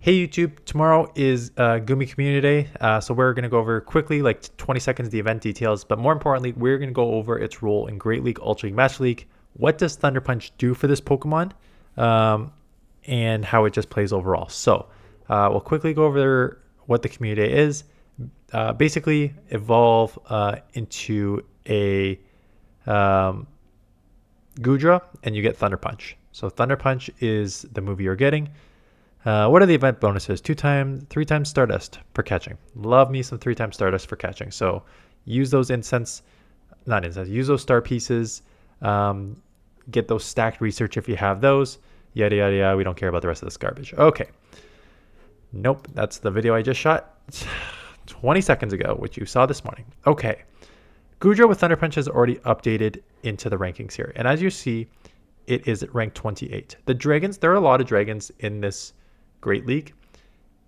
Hey YouTube, tomorrow is Goomy Community Day, so we're going to go over quickly, like 20 seconds, the event details, but more importantly, we're going to go over its role in Great League, Ultra League, Master League. What does Thunder Punch do for this Pokemon, and how it just plays overall. So we'll quickly go over what the Community Day is. Basically, evolve into a Goodra, and you get Thunder Punch. So Thunder Punch is the move you're getting. What are the event bonuses? 3 times Stardust for catching. Love me some 3 times Stardust for catching. So use those use those star pieces. Get those stacked research if you have those. Yada, yada, yada. We don't care about the rest of this garbage. Okay. Nope. That's the video I just shot 20 seconds ago, which you saw this morning. Okay. Goodra with Thunder Punch is already updated into the rankings here. And as you see, it is ranked 28. The dragons, there are a lot of dragons in this Great League,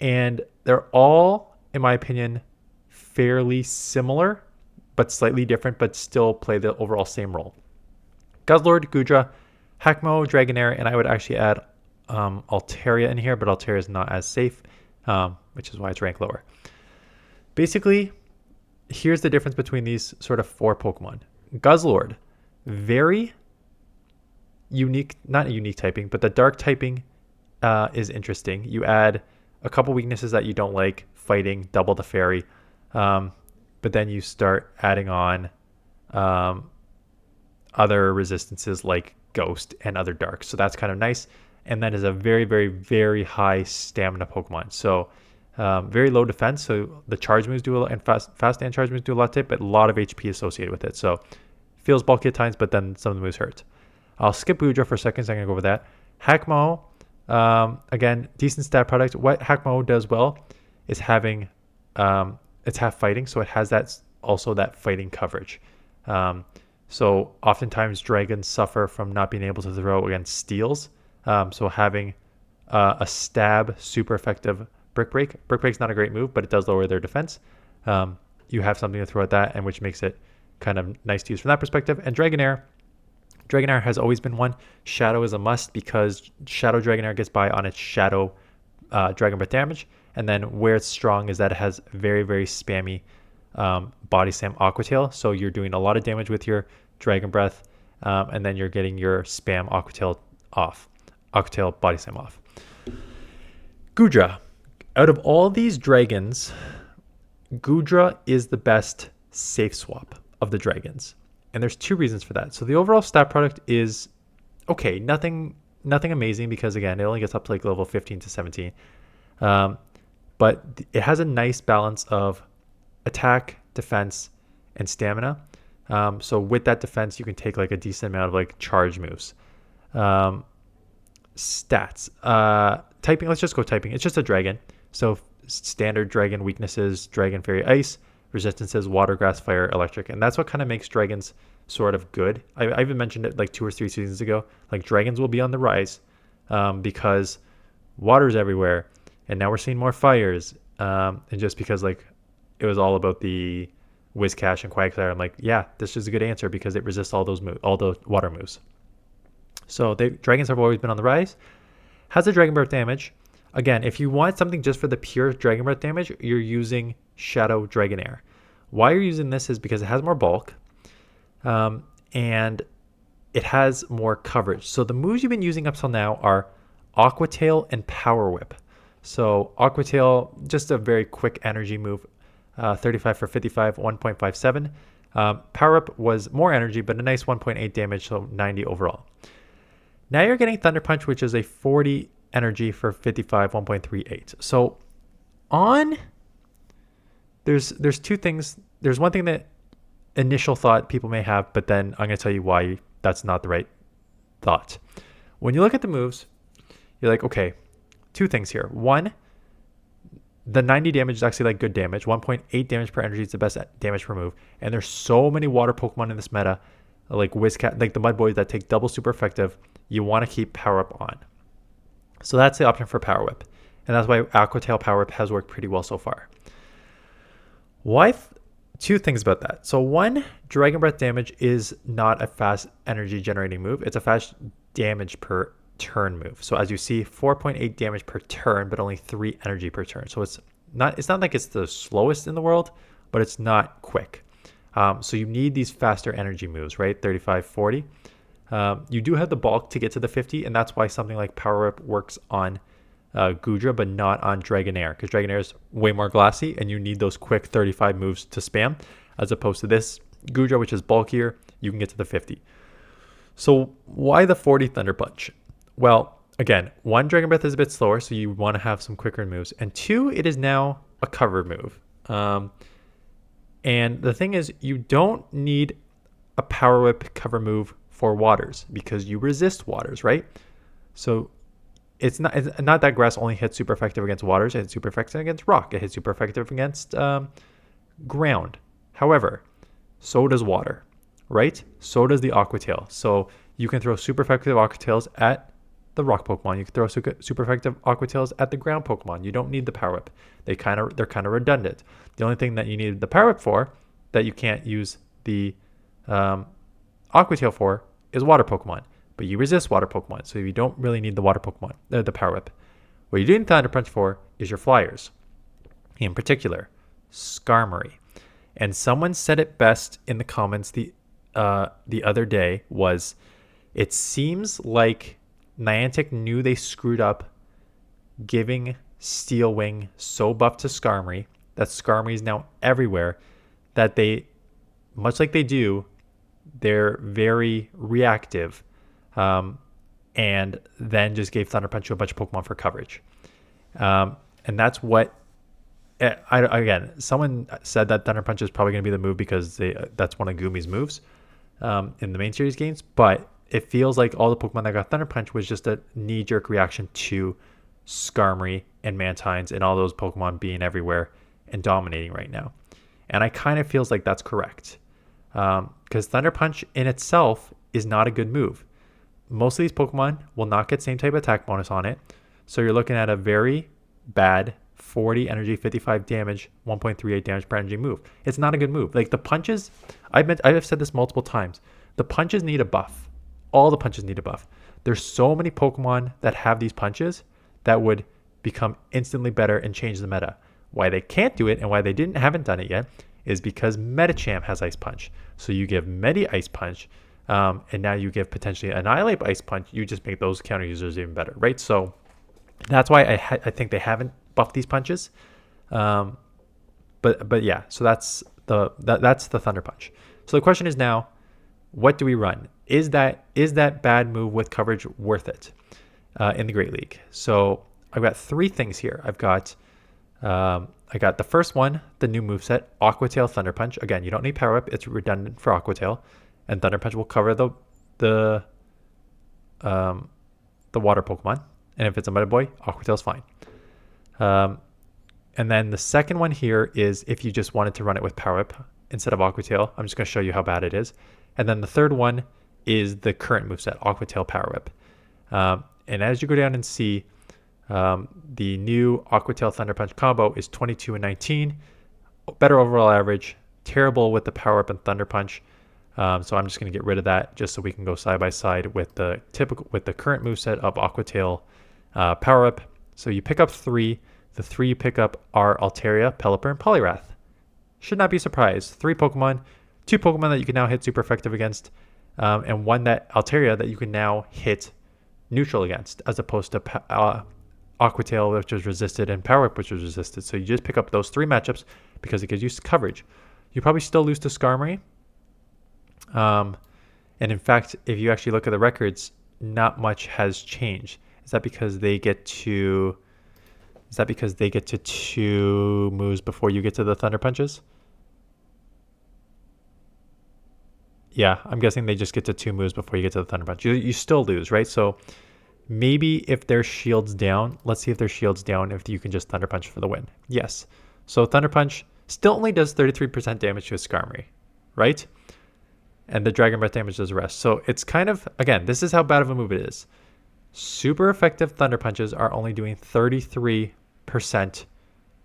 and they're all, in my opinion, fairly similar, but slightly different, but still play the overall same role. Guzzlord, Goodra, Hakmo, Dragonair, and I would actually add Altaria in here, but Altaria is not as safe, which is why it's ranked lower. Basically, here's the difference between these sort of 4 Pokemon. Guzzlord, very unique, not a unique typing, but the dark typing is interesting. You add a couple weaknesses that you don't like, fighting, double the fairy, but then you start adding on other resistances like ghost and other darks. So that's kind of nice. And then is a very, very, very high stamina Pokemon. So very low defense. So the charge moves do a lot, and fast and charge moves do a lot to it, but a lot of HP associated with it. So feels bulky at times, but then some of the moves hurt. I'll skip Goodra for a second, so I'm going to go over that. Hakmo, again, decent stat product. What Hakmo does well is having, it's half fighting, so it has also that fighting coverage. So oftentimes dragons suffer from not being able to throw against steals. So having a stab, super effective Brick Break. Brick Break's not a great move, but it does lower their defense. You have something to throw at that, and which makes it kind of nice to use from that perspective. And Dragonair has always been one. Shadow is a must because Shadow Dragonair gets by on its Shadow Dragon Breath damage. And then where it's strong is that it has very, very spammy Body Slam Aqua Tail. So you're doing a lot of damage with your Dragon Breath, and then you're getting your spam Aqua Tail off. Aqua Tail Body Slam off. Goodra. Out of all these dragons, Goodra is the best safe swap of the dragons. And there's 2 reasons for that. So the overall stat product is okay, nothing amazing, because again, it only gets up to like level 15 to 17. But it has a nice balance of attack, defense, and stamina. So with that defense, you can take like a decent amount of like charge moves. Stats. Typing, let's just go typing. It's just a dragon. So standard dragon weaknesses: Dragon, Fairy, Ice. Resistances: Water, Grass, Fire, Electric. And that's what kind of makes dragons sort of good. I even mentioned it like 2 or 3 seasons ago. Like, dragons will be on the rise because water's everywhere, and now we're seeing more fires. And just because like it was all about the Whiscash and Quagsire, I'm like, yeah, this is a good answer because it resists all those all the water moves. So dragons have always been on the rise. Has a Dragon Breath damage. Again, if you want something just for the pure Dragon Breath damage, you're using Shadow Dragonair. Why you're using this is because it has more bulk, and it has more coverage. So the moves you've been using up till now are Aqua Tail and Power Whip. So Aqua Tail, just a very quick energy move, 35 for 55, 1.57. Power Whip was more energy, but a nice 1.8 damage, so 90 overall. Now you're getting Thunder Punch, which is a 40 energy for 55, 1.38. So there's 2 things. There's one thing that initial thought people may have, but then I'm going to tell you why that's not the right thought. When you look at the moves, you're like, okay, 2 things here. One, the 90 damage is actually like good damage. 1.8 damage per energy is the best damage per move. And there's so many water Pokemon in this meta, like Whiscash, like the Mud Boys that take double super effective. You want to keep Power Up on. So that's the option for Power Whip. And that's why Aqua Tail Power Whip has worked pretty well so far. Why? 2 things about that. So one, Dragon Breath damage is not a fast energy generating move. It's a fast damage per turn move. So as you see, 4.8 damage per turn, but only 3 energy per turn. So it's not like it's the slowest in the world, but it's not quick. So you need these faster energy moves, right? 35, 40. You do have the bulk to get to the 50, and that's why something like Power Whip works on Goodra, but not on Dragonair, because Dragonair is way more glassy, and you need those quick 35 moves to spam, as opposed to this Goodra, which is bulkier. You can get to the 50. So why the 40 Thunder Punch? Well, again, 1, Dragon Breath is a bit slower, so you want to have some quicker moves, and 2, it is now a cover move. And the thing is, you don't need a Power Whip cover move for waters because you resist waters, right? So it's not that grass only hits super effective against waters. It hits super effective against rock. It hits super effective against ground. However, so does water, right? So does the Aqua Tail. So you can throw super effective Aqua Tails at the rock Pokemon. You can throw super effective Aqua Tails at the ground Pokemon. You don't need the Power Whip. They're kind of redundant. The only thing that you need the Power Whip for, that you can't use the Aqua Tail for, is water Pokemon. But you resist water Pokemon, so you don't really need the water Pokemon, the Power Whip. What you do need Thunder Punch for is your flyers. In particular, Skarmory. And someone said it best in the comments the other day was, it seems like Niantic knew they screwed up giving Steel Wing so buff to Skarmory that Skarmory is now everywhere, that they, much like they do, they're very reactive, and then just gave Thunder Punch to a bunch of Pokemon for coverage. And that's what, again, someone said that Thunder Punch is probably going to be the move because that's one of Goomy's moves in the main series games, but it feels like all the Pokemon that got Thunder Punch was just a knee-jerk reaction to Skarmory and Mantines and all those Pokemon being everywhere and dominating right now. And I kind of feels like that's correct. Because Thunder Punch in itself is not a good move. Most of these Pokemon will not get same type attack bonus on it. So you're looking at a very bad 40 energy, 55 damage, 1.38 damage per energy move. It's not a good move. Like the punches, I've said this multiple times. The punches need a buff. All the punches need a buff. There's so many Pokemon that have these punches that would become instantly better and change the meta. Why they can't do it and why they haven't done it yet is because Medicham has Ice Punch. So you give Medi Ice Punch, and now you give potentially Annihilate Ice Punch. You just make those counter users even better, right? So that's why I think they haven't buffed these punches. But yeah, so that's the Thunder Punch. So the question is now, what do we run? Is that bad move with coverage worth it in the Great League? So I've got 3 things here. I got the first one, the new moveset, Aqua Tail Thunder Punch. Again, you don't need Power Whip. It's redundant for Aqua Tail. And Thunder Punch will cover the water Pokemon. And if it's a Meta Boy, Aqua Tail's fine. And then the second one here is if you just wanted to run it with Power Whip instead of Aqua Tail. I'm just going to show you how bad it is. And then the third one is the current moveset, Aqua Tail Power Whip. And as you go down and see, the new Aqua Tail Thunder Punch combo is 22 and 19. Better overall average. Terrible with the Power Whip and Thunder Punch. So I'm just going to get rid of that just so we can go side by side with the current moveset of Aqua Tail Power Whip. So you pick up 3. The 3 you pick up are Altaria, Pelipper, and Poliwrath. Should not be surprised. 3 Pokemon, 2 Pokemon that you can now hit super effective against, and one that Altaria that you can now hit neutral against, as opposed to Aqua Tail, which was resisted, and Power Whip, which was resisted. So you just pick up those 3 matchups because it gives you coverage. You probably still lose to Skarmory. And in fact, if you actually look at the records, not much has changed. Is that because they get to 2 moves before you get to the Thunder Punches? Yeah, I'm guessing they just get to 2 moves before you get to the Thunder Punch. You still lose, right? So maybe if their shield's down, let's see if their shield's down, if you can just Thunder Punch for the win. Yes. So Thunder Punch still only does 33% damage to a Skarmory, right? And the Dragon Breath damage does the rest. So it's kind of, again, this is how bad of a move it is. Super effective Thunder Punches are only doing 33%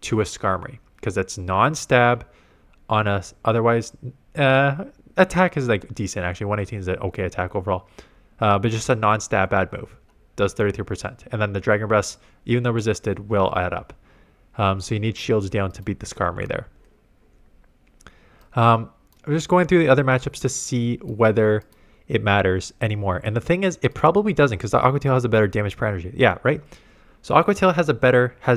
to a Skarmory because it's non-stab on a otherwise attack is like decent actually. 118 is an okay attack overall, but just a non-stab bad move. does 33%. And then the Dragon Breath, even though resisted, will add up. So you need shields down to beat the Skarmory there. I'm just going through the other matchups to see whether it matters anymore. And the thing is, it probably doesn't, because the Aqua Tail has a better damage per energy. Yeah, right? So Aqua Tail has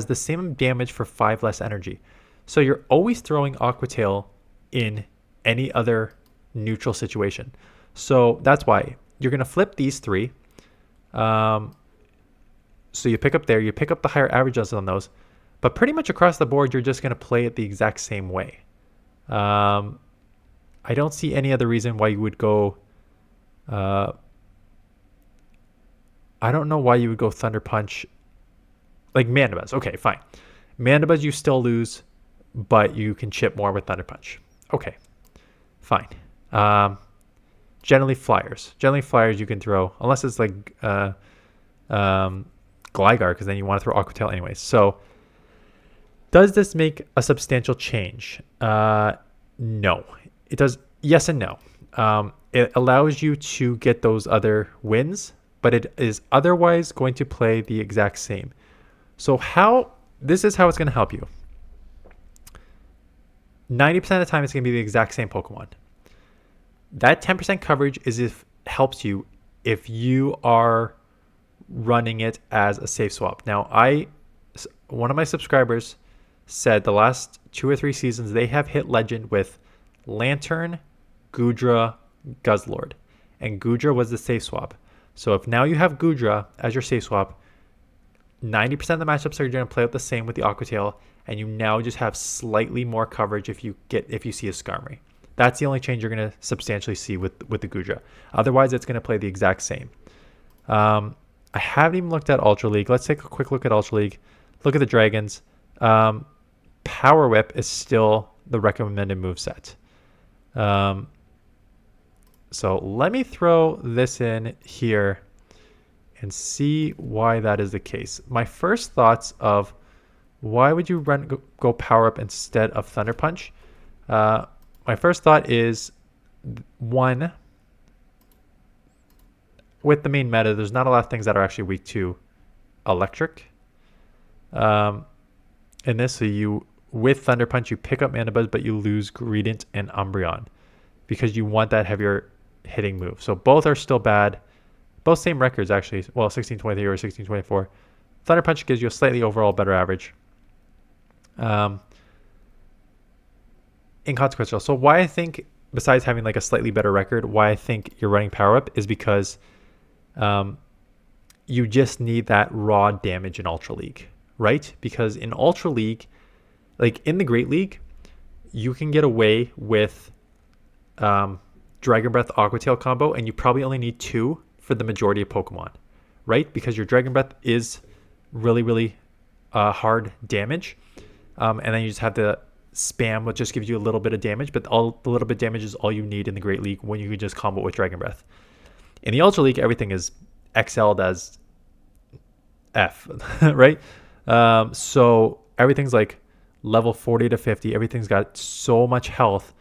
the same damage for 5 less energy. So you're always throwing Aqua Tail in any other neutral situation. So that's why you're going to flip these 3. So you pick up there, you pick up the higher averages on those, but pretty much across the board, you're just going to play it the exact same way. I don't see any other reason why you would go. I don't know why you would go Thunder Punch. Like Mandibuzz. Okay, fine. Mandibuzz you still lose, but you can chip more with Thunder Punch. Okay, fine. Generally Flyers. Generally Flyers you can throw, unless it's like Gligar, because then you want to throw Aqua Tail anyways. So does this make a substantial change? No. It does. Yes and no. It allows you to get those other wins, but it is otherwise going to play the exact same. So this is how it's going to help you. 90% of the time, it's going to be the exact same Pokemon. That 10% coverage helps you if you are running it as a safe swap. Now, one of my subscribers said the last 2 or 3 seasons, they have hit Legend with Lantern, Goodra, Guzzlord. And Goodra was the safe swap. So if now you have Goodra as your safe swap, 90% of the matchups are going to play out the same with the Aqua Tail, and you now just have slightly more coverage if you see a Skarmory. That's the only change you're going to substantially see with the Goodra. Otherwise, it's going to play the exact same. I haven't even looked at Ultra League. Let's take a quick look at Ultra League. Look at the Dragons. Power Whip is still the recommended moveset. So let me throw this in here and see why that is the case. My first thoughts of why would you go Power Up instead of Thunder Punch? My first thought is, one, with the main meta, there's not a lot of things that are actually weak to Electric. In this, so with Thunder Punch, you pick up Mandibuzz, but you lose Greedent and Umbreon because you want that heavier hitting move. So both are still bad. Both same records, actually. Well, 1623 or 1624. Thunder Punch gives you a slightly overall better average. Inconsequential. So why I think, besides having like a slightly better record, why I think you're running Power Up is because you just need that raw damage in Ultra League, right? Because in Ultra League, like in the Great League, you can get away with Dragon Breath Aqua Tail combo, and you probably only need 2 for the majority of Pokemon, right? Because your Dragon Breath is really, really hard damage. And then you just have the spam, which just gives you a little bit of damage, but the little bit of damage is all you need in the Great League when you can just combo with Dragon Breath. In the Ultra League, everything is XL'd as F, right? So everything's like level 40 to 50. Everything's got so much health.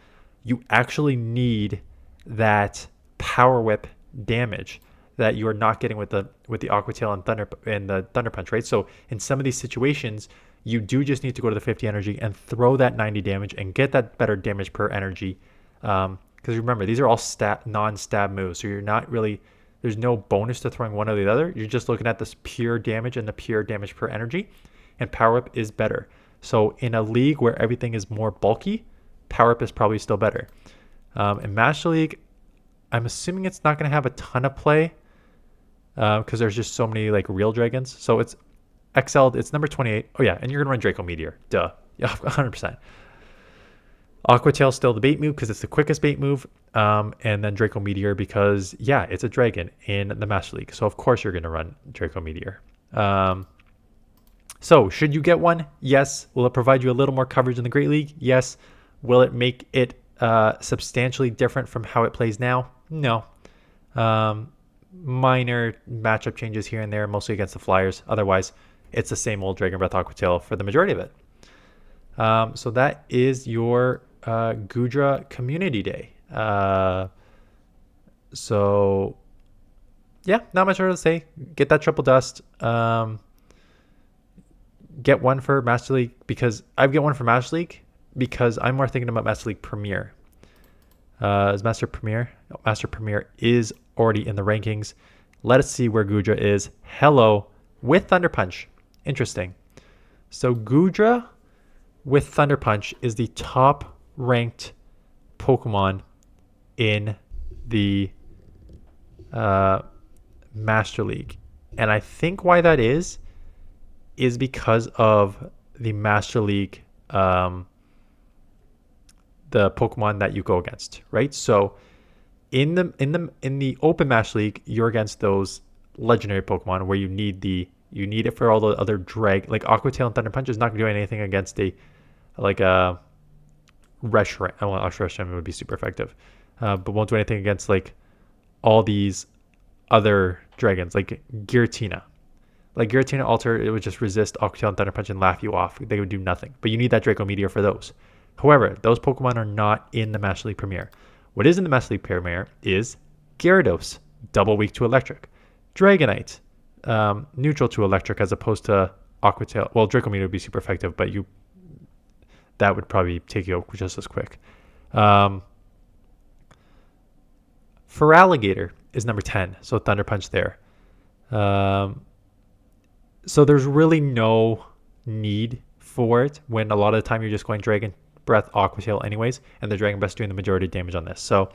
You actually need that Power Whip damage that you are not getting with the Aqua Tail and the Thunder Punch, right? So in some of these situations, you do just need to go to the 50 energy and throw that 90 damage and get that better damage per energy. Because remember, these are all non-stab moves, so you're not really, there's no bonus to throwing one or the other. You're just looking at this pure damage and the pure damage per energy, and Power Up is better. So in a league where everything is more bulky, Power Up is probably still better. In Master League, I'm assuming it's not going to have a ton of play because there's just so many like real dragons. So it's XL'd, it's number 28. Oh yeah, and you're going to run Draco Meteor. Duh. Yeah, 100%. Aqua Tail still the bait move because it's the quickest bait move. And then Draco Meteor because, yeah, it's a dragon in the Master League. So of course you're going to run Draco Meteor. So should you get one? Yes. Will it provide you a little more coverage in the Great League? Yes. Will it make it substantially different from how it plays now? No. Minor matchup changes here and there, mostly against the Flyers. Otherwise, it's the same old Dragon Breath Aqua Tail for the majority of it. So that is your Goodra Community Day. So yeah, not much more to say. Get that triple dust. Get one for Master League because I get one for Master League because I'm more thinking about Master League Premier. Is Master Premier? No, Master Premier is already in the rankings. Let us see where Goodra is. Hello, with Thunder Punch. Interesting. So Goodra with Thunder Punch is the top ranked Pokemon in the Master League. And I think why that is because of the Master League, the Pokemon that you go against, right? So in the Open Master League, you're against those legendary Pokemon where you need it for all the other like Aqua Tail and Thunder Punch is not going to do anything against a Reshiram. Well, Reshiram would be super effective, but won't do anything against like all these other dragons like Giratina. Like Giratina Alter, it would just resist Aqua Tail and Thunder Punch and laugh you off. They would do nothing. But you need that Draco Meteor for those. However, those Pokemon are not in the Master League Premier. What is in the Master League Premier is Gyarados, double weak to Electric. Dragonite, neutral to Electric as opposed to Aqua Tail. Well, Draco Meteor would be super effective, but that would probably take you just as quick. Feraligatr is number 10, so Thunder Punch there. So there's really no need for it when a lot of the time you're just going Dragon Breath, Aqua Tail anyways, and the Dragon Breath's doing the majority of damage on this. So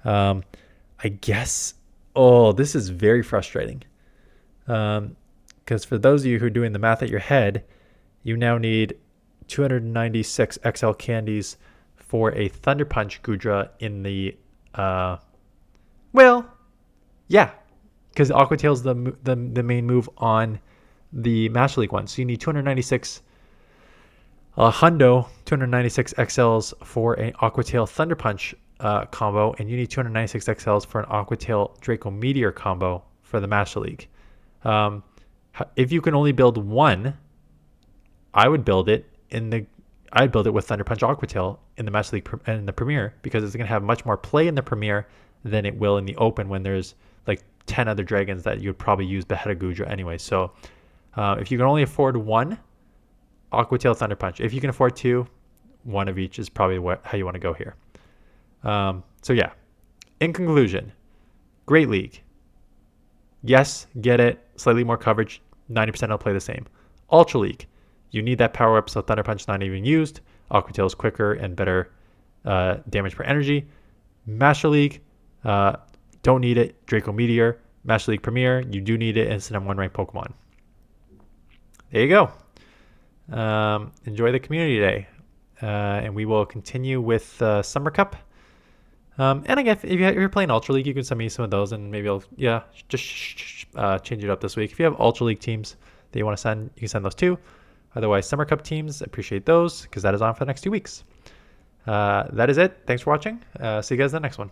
I guess, this is very frustrating. Because for those of you who are doing the math at your head, you now need 296 XL candies for a Thunder Punch Goodra in the, because Aqua Tail's the main move on the Master League one. So you need 296 296 XLs for an Aqua Tail Thunder Punch combo, and you need 296 XLs for an Aqua Tail Draco Meteor combo for the Master League. If you can only build one, I would build it with Thunder Punch Aqua Tail in the Master League and the Premier, because it's going to have much more play in the Premier than it will in the Open when there's like 10 other dragons that you would probably use behead of Goodra anyway. So if you can only afford one, Aqua Tail Thunder Punch. If you can afford two, one of each is probably how you want to go here. So yeah, in conclusion, great league. Yes, get it. Slightly more coverage. 90% will play the same. Ultra League, you need that power up, so Thunder Punch not even used. Aqua Tail is quicker and better damage per energy. Master League, don't need it. Draco Meteor. Master League Premier, you do need it. It's the #1 ranked Pokemon. There you go. Enjoy the community day. And we will continue with Summer Cup. And again, if you're playing Ultra League, you can send me some of those, and maybe I'll just change it up this week. If you have Ultra League teams that you want to send, you can send those too. Otherwise, Summer Cup teams, appreciate those because that is on for the next 2 weeks. That is it. Thanks for watching. See you guys in the next one.